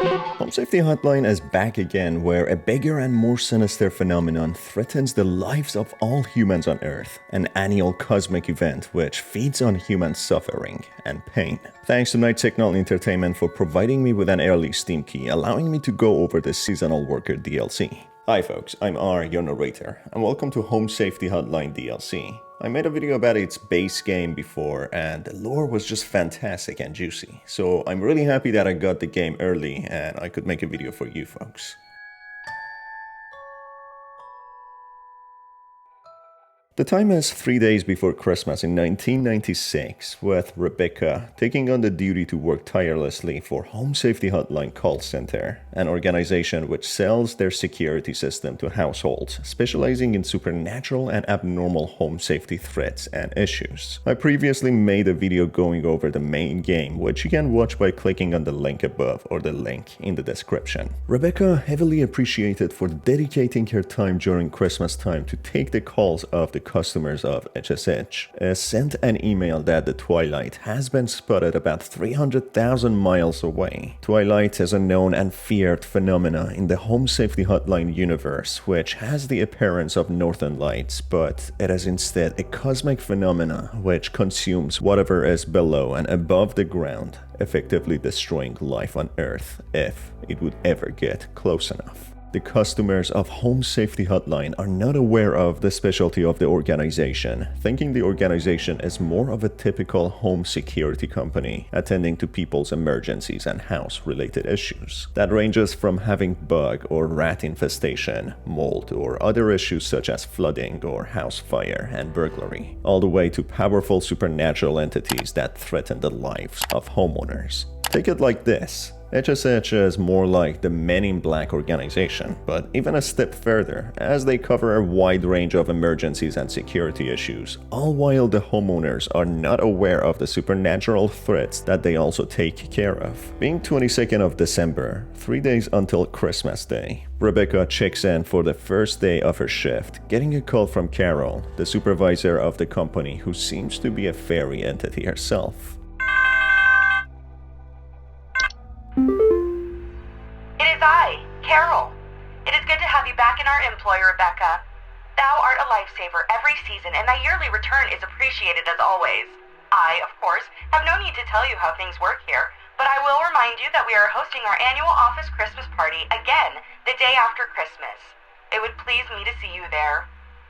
Home Safety Hotline is back again, where a bigger and more sinister phenomenon threatens the lives of all humans on Earth, an annual cosmic event which feeds on human suffering and pain. Thanks to Night Signal Entertainment for providing me with an early Steam key, allowing me to go over the Seasonal Worker DLC. Hi folks, I'm R, your narrator, and welcome to Home Safety Hotline DLC. I made a video about its base game before, and the lore was just fantastic and juicy, so I'm really happy that I got the game early and I could make a video for you folks. The time is 3 days before Christmas in 1996, with Rebecca taking on the duty to work tirelessly for Home Safety Hotline Call Center, an organization which sells their security system to households, specializing in supernatural and abnormal home safety threats and issues. I previously made a video going over the main game, which you can watch by clicking on the link above or the link in the description. Rebecca, heavily appreciated for dedicating her time during Christmas time to take the calls of the customers of HSH, sent an email that the Twilight has been spotted about 300,000 miles away. Twilight is a known and feared phenomena in the Home Safety Hotline universe, which has the appearance of northern lights, but it is instead a cosmic phenomena which consumes whatever is below and above the ground, effectively destroying life on Earth if it would ever get close enough. The customers of Home Safety Hotline are not aware of the specialty of the organization, thinking the organization is more of a typical home security company, attending to people's emergencies and house-related issues. That ranges from having bug or rat infestation, mold, or other issues such as flooding or house fire and burglary, all the way to powerful supernatural entities that threaten the lives of homeowners. Take it like this. HSH is more like the Men in Black organization, but even a step further, as they cover a wide range of emergencies and security issues, all while the homeowners are not aware of the supernatural threats that they also take care of. Being 22nd of December, 3 days until Christmas Day, Rebecca checks in for the first day of her shift, getting a call from Carol, the supervisor of the company, who seems to be a fairy entity herself. It is I, Carol. It is good to have you back in our employ, Rebecca. Thou art a lifesaver every season, and thy yearly return is appreciated as always. I, of course, have no need to tell you how things work here, but I will remind you that we are hosting our annual office Christmas party again the day after Christmas. It would please me to see you there.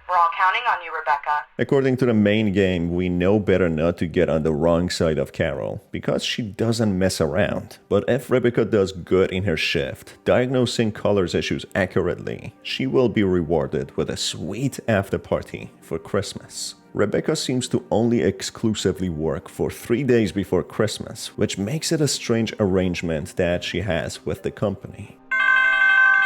We're all counting on you, Rebecca. According to the main game, we know better not to get on the wrong side of Carol, because she doesn't mess around. But if Rebecca does good in her shift, diagnosing colors issues accurately, she will be rewarded with a sweet after party for Christmas. Rebecca seems to only exclusively work for 3 days before Christmas, which makes it a strange arrangement that she has with the company.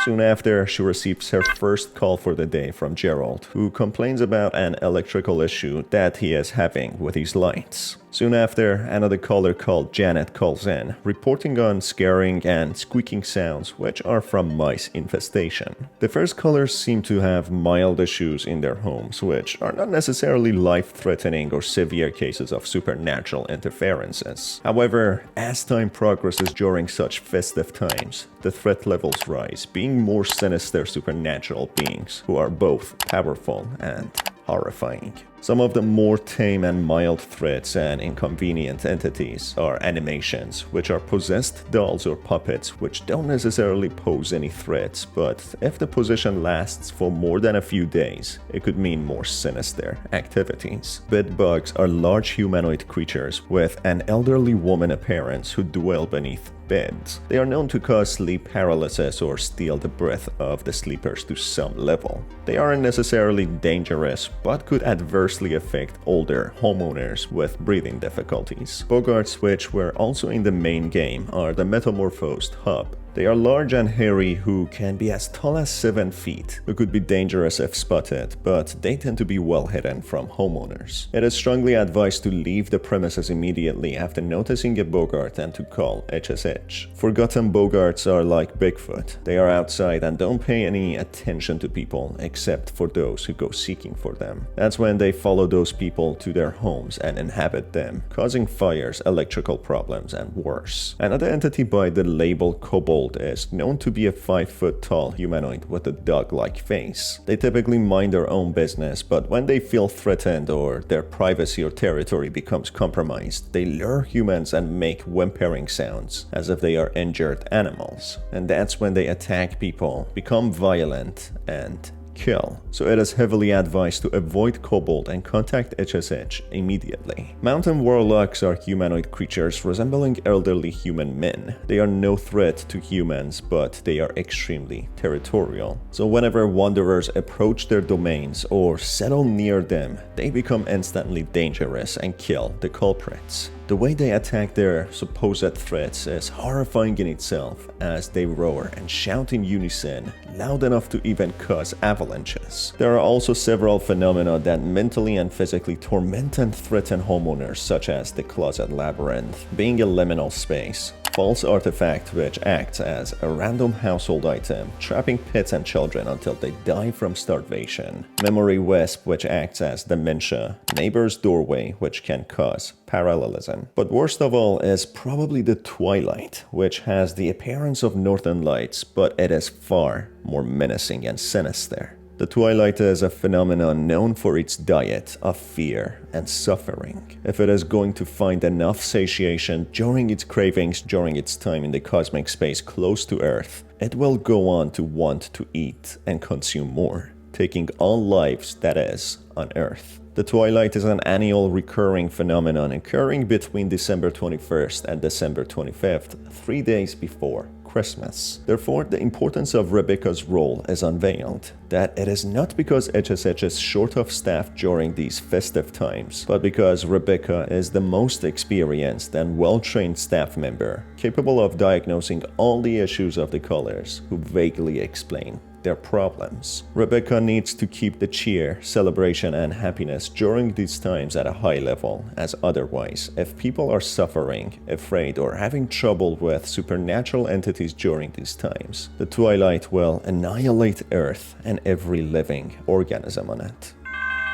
Soon after, she receives her first call for the day from Gerald, who complains about an electrical issue that he is having with his lights. Soon after, another caller called Janet calls in, reporting on scaring and squeaking sounds which are from mice infestation. The first callers seem to have mild issues in their homes, which are not necessarily life-threatening or severe cases of supernatural interferences. However, as time progresses during such festive times, the threat levels rise, being more sinister supernatural beings who are both powerful and horrifying. Some of the more tame and mild threats and inconvenient entities are animations, which are possessed dolls or puppets which don't necessarily pose any threats, but if the possession lasts for more than a few days, it could mean more sinister activities. Bedbugs are large humanoid creatures with an elderly woman appearance who dwell beneath beds. They are known to cause sleep paralysis or steal the breath of the sleepers to some level. They aren't necessarily dangerous, but could adversely affect older homeowners with breathing difficulties. Bogarts, which were also in the main game, are the metamorphosed hub. They are large and hairy who can be as tall as 7 feet, who could be dangerous if spotted, but they tend to be well hidden from homeowners. It is strongly advised to leave the premises immediately after noticing a Bogart and to call HSH. Forgotten Bogarts are like Bigfoot. They are outside and don't pay any attention to people except for those who go seeking for them. That's when they follow those people to their homes and inhabit them, causing fires, electrical problems, and worse. Another entity by the label Kobold GamerSault is known to be a 5-foot-tall humanoid with a dog-like face. They typically mind their own business, but when they feel threatened or their privacy or territory becomes compromised, they lure humans and make whimpering sounds, as if they are injured animals. And that's when they attack people, become violent, and kill. So it is heavily advised to avoid kobold and contact HSH immediately. Mountain warlocks are humanoid creatures resembling elderly human men. They are no threat to humans, but they are extremely territorial. So whenever wanderers approach their domains or settle near them, they become instantly dangerous and kill the culprits. The way they attack their supposed threats is horrifying in itself, as they roar and shout in unison, loud enough to even cause avalanches. There are also several phenomena that mentally and physically torment and threaten homeowners, such as the closet labyrinth, being a liminal space, false artifact which acts as a random household item, trapping pets and children until they die from starvation, memory wisp which acts as dementia, neighbor's doorway which can cause parallelism. But worst of all is probably the Twilight, which has the appearance of northern lights, but it is far more menacing and sinister. The Twilight is a phenomenon known for its diet of fear and suffering. If it is going to find enough satiation during its cravings during its time in the cosmic space close to Earth, it will go on to want to eat and consume more, taking all lives, that is, on Earth. The Twilight is an annual recurring phenomenon occurring between December 21st and December 25th, 3 days before Christmas. Therefore, the importance of Rebecca's role is unveiled, that it is not because HSH is short of staff during these festive times, but because Rebecca is the most experienced and well-trained staff member, capable of diagnosing all the issues of the callers who vaguely explain their problems. Rebecca needs to keep the cheer, celebration, and happiness during these times at a high level, as otherwise, if people are suffering, afraid, or having trouble with supernatural entities during these times, the Twilight will annihilate Earth and every living organism on it.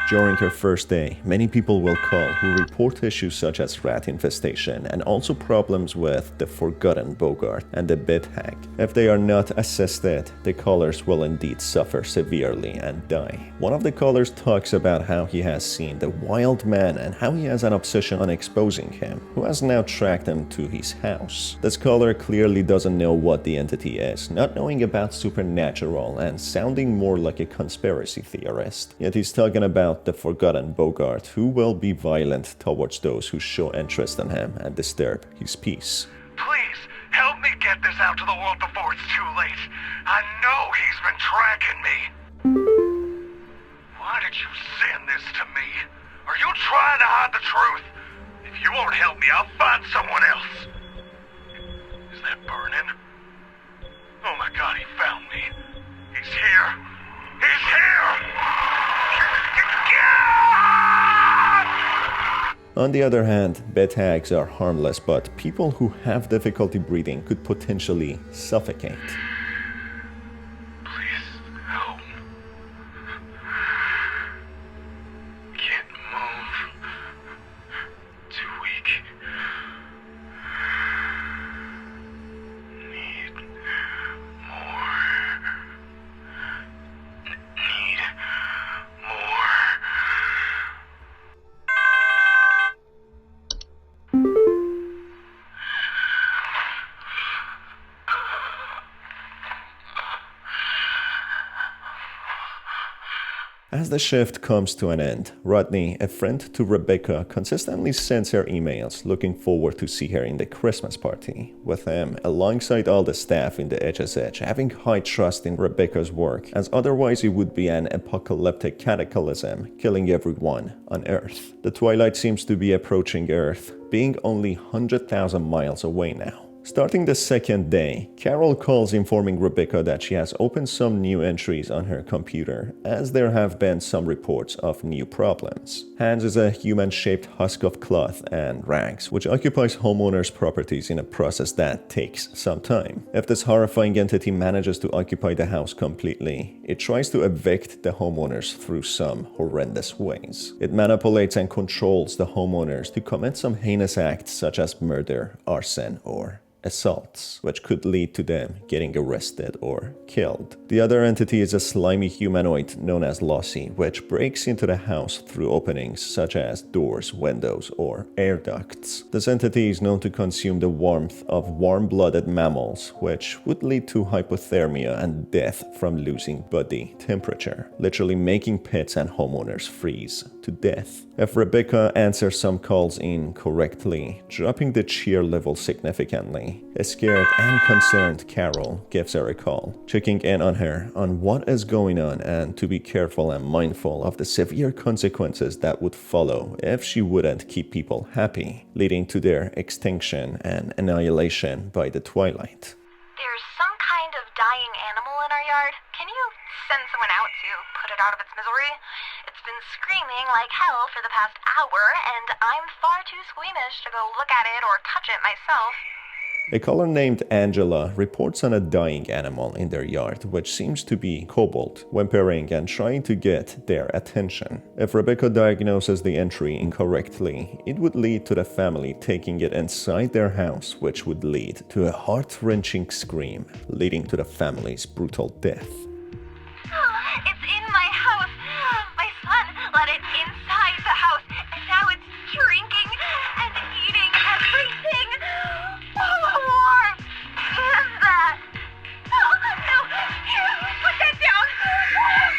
During her first day, many people will call who report issues such as rat infestation and also problems with the Forgotten Bogart and the Bit Hag. If they are not assisted, the callers will indeed suffer severely and die. One of the callers talks about how he has seen the Wild Man and how he has an obsession on exposing him, who has now tracked him to his house. This caller clearly doesn't know what the entity is, not knowing about supernatural and sounding more like a conspiracy theorist. Yet he's talking about the Forgotten Bogart, who will be violent towards those who show interest in him and disturb his peace. Please, help me get this out to the world before it's too late. I know he's been tracking me. Why did you send this to me? Are you trying to hide the truth? If you won't help me, I'll find someone else. Is that burning? Oh my god, he found me. He's here. He's here! On the other hand, bed hags are harmless, but people who have difficulty breathing could potentially suffocate. Please help. Can't move. Too weak. Need more. Need more. As the shift comes to an end, Rodney, a friend to Rebecca, consistently sends her emails looking forward to see her in the Christmas party, with him alongside all the staff in the HSH having high trust in Rebecca's work, as otherwise it would be an apocalyptic cataclysm, killing everyone on Earth. The Twilight seems to be approaching Earth, being only 100,000 miles away now. Starting the second day, Carol calls informing Rebecca that she has opened some new entries on her computer, as there have been some reports of new problems. Hans is a human-shaped husk of cloth and rags, which occupies homeowners' properties in a process that takes some time. If this horrifying entity manages to occupy the house completely, it tries to evict the homeowners through some horrendous ways. It manipulates and controls the homeowners to commit some heinous acts such as murder, arson, or assaults, which could lead to them getting arrested or killed. The other entity is a slimy humanoid known as Lossie, which breaks into the house through openings such as doors, windows, or air ducts. This entity is known to consume the warmth of warm-blooded mammals, which would lead to hypothermia and death from losing body temperature, literally making pets and homeowners freeze to death. If Rebecca answers some calls incorrectly, dropping the cheer level significantly, a scared and concerned Carol gives her a call, checking in on her on what is going on and to be careful and mindful of the severe consequences that would follow if she wouldn't keep people happy, leading to their extinction and annihilation by the Twilight. There's some kind of dying animal in our yard. Can you send someone out to put it out of its misery? It's been screaming like hell for the past hour, and I'm far too squeamish to go look at it or touch it myself. A caller named Angela reports on a dying animal in their yard, which seems to be kobold, whimpering and trying to get their attention. If Rebecca diagnoses the entry incorrectly, it would lead to the family taking it inside their house, which would lead to a heart-wrenching scream, leading to the family's brutal death. It's in my house. My son let it inside the house, and now it's drinking and eating everything. Warm. And that. No. Put that down.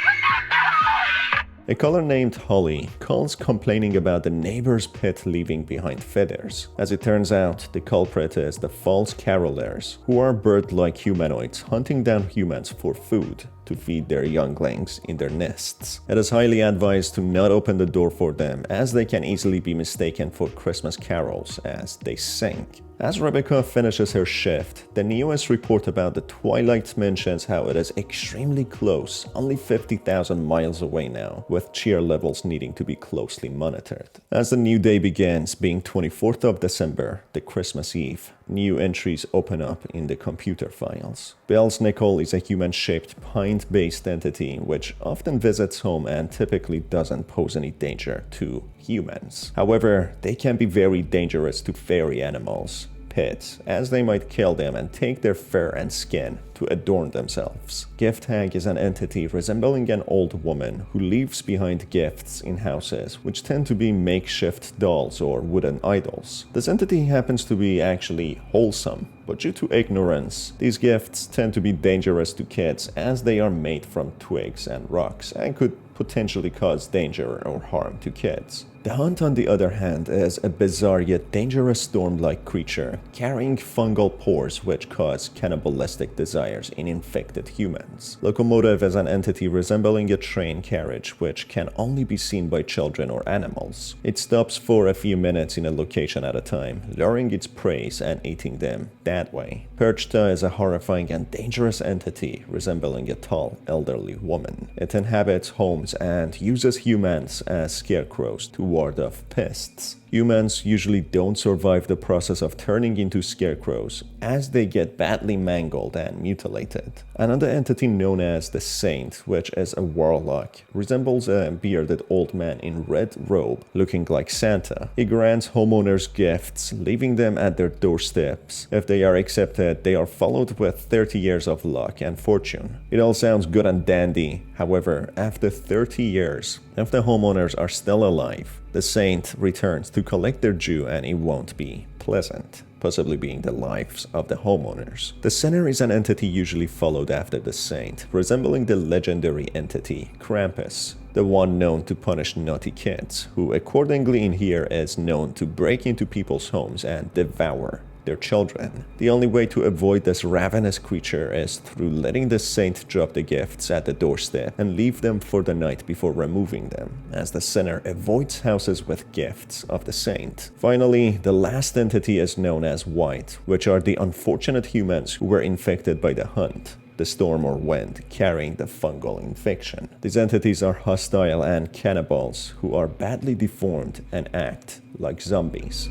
Put that down. A caller named Holly calls complaining about the neighbor's pet leaving behind feathers. As it turns out, the culprit is the false carolers, who are bird-like humanoids hunting down humans for food to feed their younglings in their nests. It is highly advised to not open the door for them, as they can easily be mistaken for Christmas carols as they sing. As Rebecca finishes her shift, the newest report about the Twilight mentions how it is extremely close, only 50,000 miles away now, with cheer levels needing to be closely monitored. As the new day begins, being 24th of December, the Christmas Eve, new entries open up in the computer files. Bell's Nickel is a human-shaped pint-based entity which often visits home and typically doesn't pose any danger to humans. However, they can be very dangerous to fairy animals, pets, as they might kill them and take their fur and skin to adorn themselves. Gift Hag is an entity resembling an old woman who leaves behind gifts in houses, which tend to be makeshift dolls or wooden idols. This entity happens to be actually wholesome, but due to ignorance, these gifts tend to be dangerous to kids as they are made from twigs and rocks and could potentially cause danger or harm to kids. The Hunt, on the other hand, is a bizarre yet dangerous storm-like creature carrying fungal pores which cause cannibalistic desires in infected humans. Locomotive is an entity resembling a train carriage which can only be seen by children or animals. It stops for a few minutes in a location at a time, luring its prey and eating them that way. Perchta is a horrifying and dangerous entity resembling a tall, elderly woman. It inhabits homes and uses humans as scarecrows to ward off pests. Humans usually don't survive the process of turning into scarecrows as they get badly mangled and mutilated. Another entity known as the Saint, which is a warlock, resembles a bearded old man in red robe looking like Santa. He grants homeowners gifts, leaving them at their doorsteps. If they are accepted, they are followed with 30 years of luck and fortune. It all sounds good and dandy. However, after 30 years, if the homeowners are still alive, the Saint returns to collect their due and it won't be pleasant, possibly being the lives of the homeowners. The Sinner is an entity usually followed after the Saint, resembling the legendary entity Krampus, the one known to punish naughty kids, who accordingly in here is known to break into people's homes and devour their children. The only way to avoid this ravenous creature is through letting the Saint drop the gifts at the doorstep and leave them for the night before removing them, as the Sinner avoids houses with gifts of the Saint. Finally, the last entity is known as White, which are the unfortunate humans who were infected by the Hunt, the storm or wind carrying the fungal infection. These entities are hostile and cannibals who are badly deformed and act like zombies.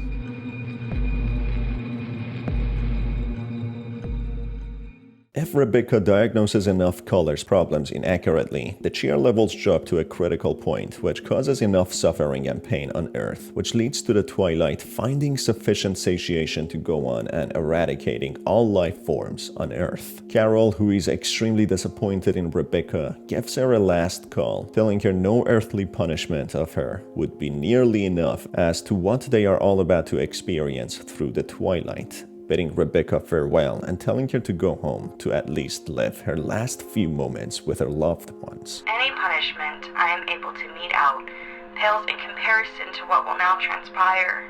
If Rebecca diagnoses enough Caller's problems inaccurately, the cheer levels drop to a critical point, which causes enough suffering and pain on Earth, which leads to the Twilight finding sufficient satiation to go on and eradicating all life forms on Earth. Carol, who is extremely disappointed in Rebecca, gives her a last call, telling her no earthly punishment of her would be nearly enough as to what they are all about to experience through the Twilight, bidding Rebecca farewell and telling her to go home to at least live her last few moments with her loved ones. Any punishment I am able to mete out pales in comparison to what will now transpire.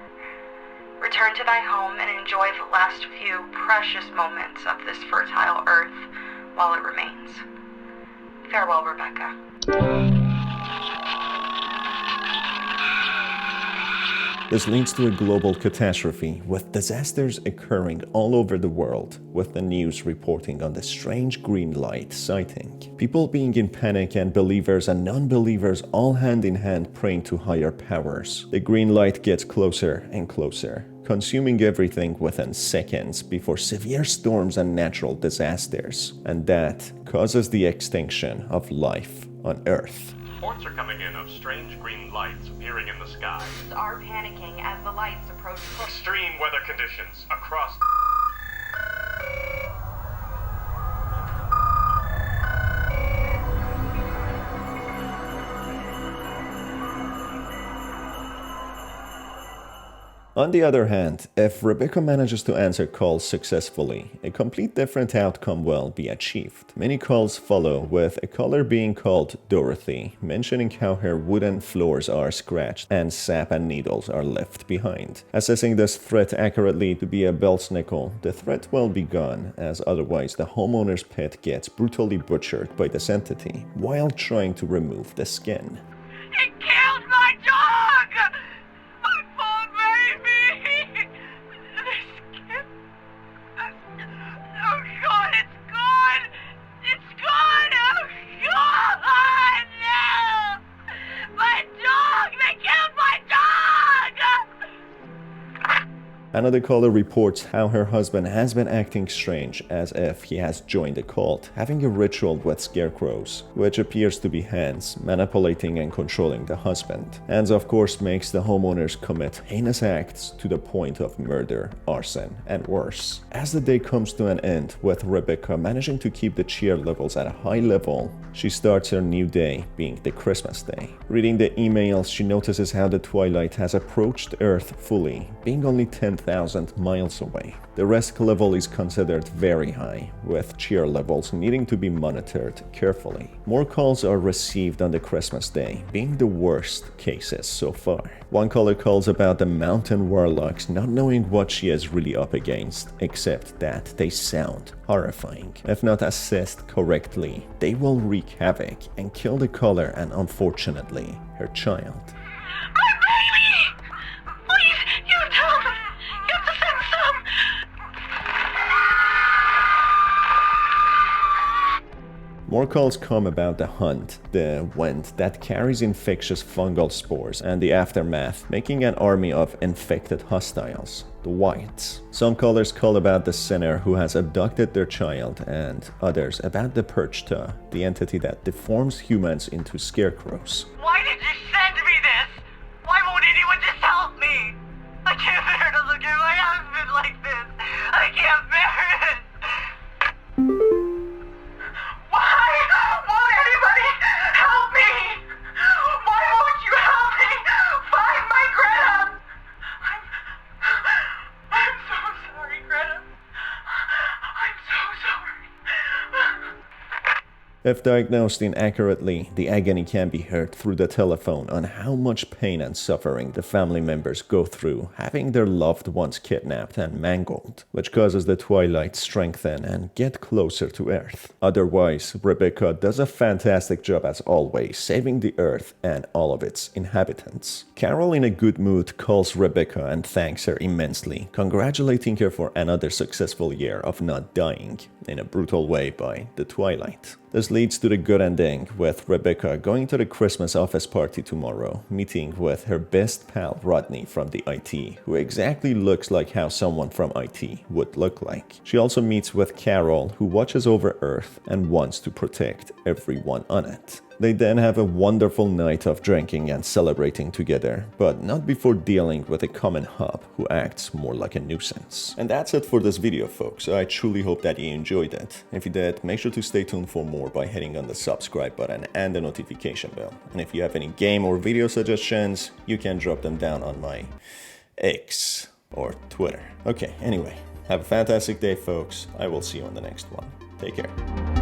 Return to thy home and enjoy the last few precious moments of this fertile earth while it remains. Farewell, Rebecca. This leads to a global catastrophe, with disasters occurring all over the world, with the news reporting on the strange green light sighting. People being in panic and believers and non-believers all hand in hand praying to higher powers. The green light gets closer and closer, consuming everything within seconds before severe storms and natural disasters. And that causes the extinction of life on Earth. Reports are coming in of strange green lights appearing in the sky. Are panicking as the lights approach. Extreme weather conditions across. On the other hand, if Rebecca manages to answer calls successfully, a complete different outcome will be achieved. Many calls follow, with a caller being called Dorothy, mentioning how her wooden floors are scratched and sap and needles are left behind. Assessing this threat accurately to be a Bell's nickel, the threat will be gone, as otherwise the homeowner's pet gets brutally butchered by this entity while trying to remove the skin. It killed my dog! My poor baby! The skin. Oh God, it's gone! It's gone! Oh God! No! My dog! They killed my dog! Another caller reports how her husband has been acting strange, as if he has joined a cult, having a ritual with scarecrows, which appears to be Hans, manipulating and controlling the husband. Hans of course makes the homeowners commit heinous acts to the point of murder, arson, and worse. As the day comes to an end, with Rebecca managing to keep the cheer levels at a high level, she starts her new day, being the Christmas day. Reading the emails, she notices how the Twilight has approached Earth fully, being only 10,000 miles away. The risk level is considered very high, with cheer levels needing to be monitored carefully. More calls are received on the Christmas day, being the worst cases so far. One caller calls about the mountain warlocks not knowing what she is really up against, except that they sound horrifying. If not assessed correctly, they will wreak havoc and kill the caller and, unfortunately, her child. My baby! Please, you tell them! You have to send some! More calls come about the hunt, the wind that carries infectious fungal spores, and the aftermath, making an army of infected hostiles, the Whites. Some callers call about the sinner who has abducted their child, and others about the Perchta, the entity that deforms humans into scarecrows. Why did you send me this? Why won't anyone just help me? I can't bear to look at my husband like this. I can't bear it. Why won't anybody help me? Why won't you help me find my Greta? I'm so sorry, Greta. I'm so sorry. If diagnosed inaccurately, the agony can be heard through the telephone on how much pain and suffering the family members go through having their loved ones kidnapped and mangled, which causes the Twilight strengthen and get closer to Earth. Otherwise, Rebecca does a fantastic job as always, saving the Earth and all of its inhabitants. Carol, in a good mood, calls Rebecca and thanks her immensely, congratulating her for another successful year of not dying in a brutal way by the Twilight. This leads to the good ending, with Rebecca going to the Christmas office party tomorrow, meeting with her best pal Rodney from the IT, who exactly looks like how someone from IT would look like. She also meets with Carol, who watches over Earth and wants to protect everyone on it. They then have a wonderful night of drinking and celebrating together, but not before dealing with a common hub who acts more like a nuisance. And that's it for this video, folks. I truly hope that you enjoyed it. If you did, make sure to stay tuned for more by hitting on the subscribe button and the notification bell. And if you have any game or video suggestions, you can drop them down on my X or Twitter. Okay, anyway, have a fantastic day, folks. I will see you on the next one. Take care.